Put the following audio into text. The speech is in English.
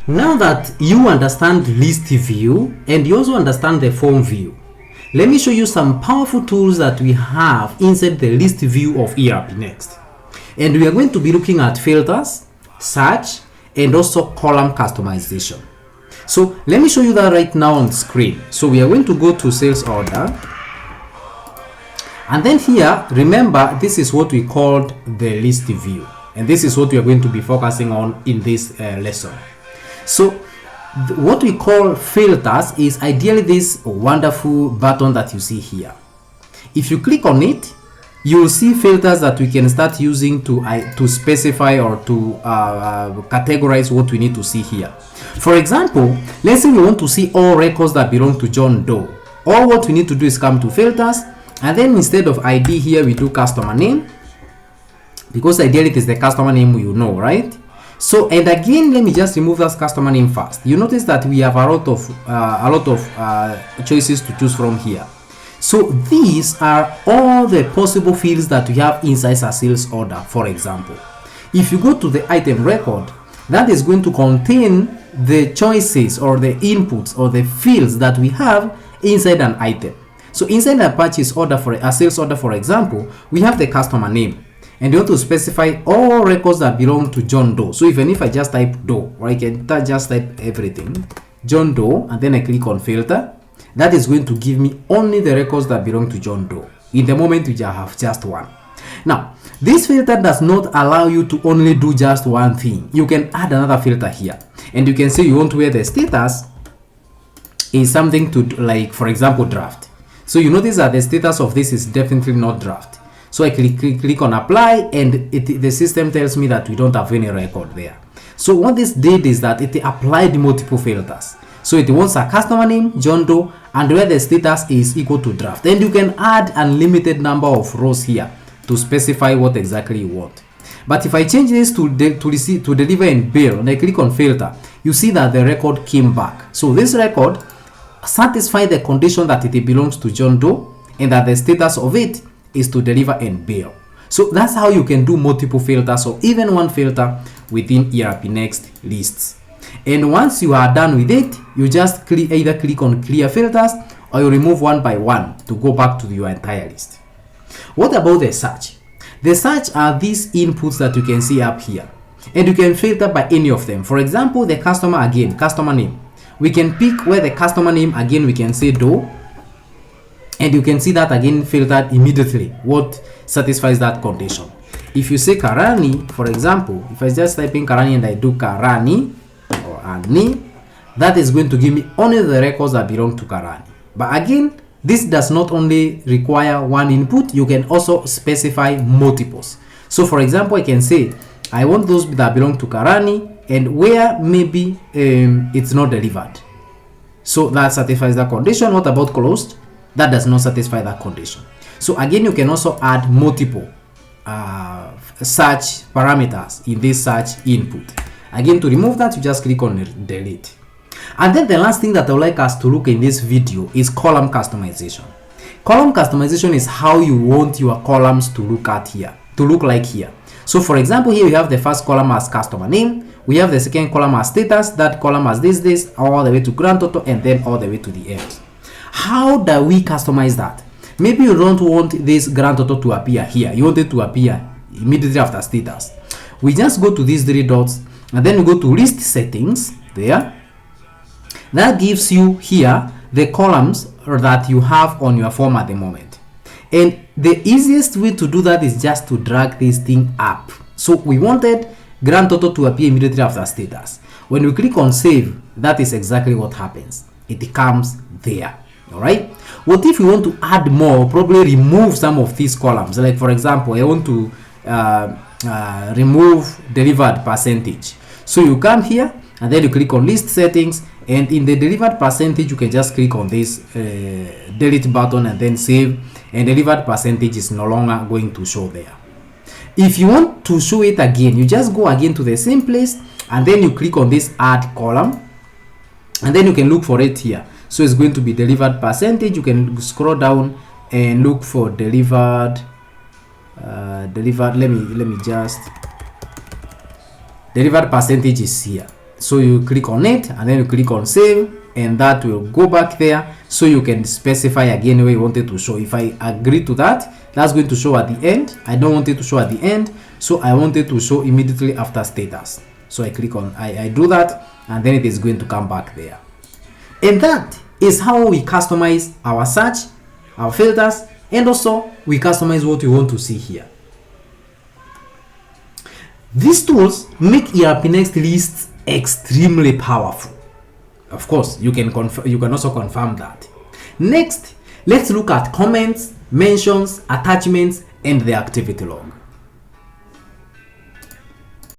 Now that you understand list view and you also understand the form view, let me show you some powerful tools that we have inside the list view of ERPNext. And we are going to be looking at filters, search, and also column customization. So let me show you that right now on the screen. So we are going to go to sales order. And then here, remember, this is what we called the list view. And this is what we are going to be focusing on in this lesson. So what we call filters is ideally this wonderful button that you see here. If you click on it, you will see filters that we can start using to specify or to categorize what we need to see here. For example, let's say we want to see all records that belong to John Doe. All what we need to do is come to filters, and then instead of ID here, we do customer name, because ideally it is the customer name you know, right? So, and again, let me just remove that customer name first. You notice that we have a lot of choices to choose from here. So these are all the possible fields that we have inside a sales order. For example, if you go to the item record, that is going to contain the choices or the inputs or the fields that we have inside an item. So inside a purchase order, for a sales order, for example, we have the customer name. And you want to specify all records that belong to John Doe. So even if I just type Doe, or I can just type everything, John Doe, and then I click on filter, that is going to give me only the records that belong to John Doe. In the moment, we just have just one. Now, this filter does not allow you to only do just one thing. You can add another filter here. And you can say you want where the status is something to, like, for example, draft. So you notice that the status of this is definitely not draft. So I click on apply, and the system tells me that we don't have any record there. So what this did is that it applied multiple filters. So it wants a customer name, John Doe, and where the status is equal to draft. And you can add unlimited number of rows here to specify what exactly you want. But if I change this to deliver and bill, and I click on filter, you see that the record came back. So this record satisfies the condition that it belongs to John Doe and that the status of it is to deliver and bill. So that's how you can do multiple filters, or even one filter within ERPNext lists. And once you are done with it, you just either click on clear filters, or you remove one by one to go back to your entire list. What about the search? The search are these inputs that you can see up here, and you can filter by any of them. For example, the customer, again, customer name. We can pick where the customer name, again, we can say Doe. And you can see that again filtered immediately what satisfies that condition. If you say Karani, for example, if I just type in Karani and I do Karani or Ani, that is going to give me only the records that belong to Karani. But again, this does not only require one input, you can also specify multiples. So for example, I can say I want those that belong to Karani and where maybe it's not delivered. So that satisfies that condition. What about closed? That does not satisfy that condition. So again, you can also add multiple search parameters in this search input. Again, to remove that, you just click on delete. And then the last thing that I would like us to look in this video is column customization. Column customization is how you want your columns to look like here. So for example, here we have the first column as customer name. We have the second column as status, that column as this, all the way to grand total, and then all the way to the end. How do we customize that? Maybe you don't want this grand total to appear here. You want it to appear immediately after status. We just go to these three dots, and then we go to list settings there. That gives you here the columns that you have on your form at the moment. And the easiest way to do that is just to drag this thing up. So we wanted grand total to appear immediately after status. When we click on save, that is exactly what happens. It comes there. All right. What if we want to add more, probably remove some of these columns? Like for example, I want to remove delivered percentage. So you come here and then you click on list settings, and in the delivered percentage, you can just click on this delete button and then save, and delivered percentage is no longer going to show there. If you want to show it again, you just go again to the same place and then you click on this add column, and then you can look for it here. So it's going to be delivered percentage. You can scroll down and look for delivered. Let me just delivered percentage is here. So you click on it and then you click on save, and that will go back there, so you can specify again where you want it to show. If I agree to that, that's going to show at the end. I don't want it to show at the end, so I want it to show immediately after status. So I click on, I do that, and then it is going to come back there. And that is how we customize our search, our filters, and also we customize what we want to see here. These tools make ERPNext lists extremely powerful. Of course, you can also confirm that. Next, let's look at comments, mentions, attachments, and the activity log.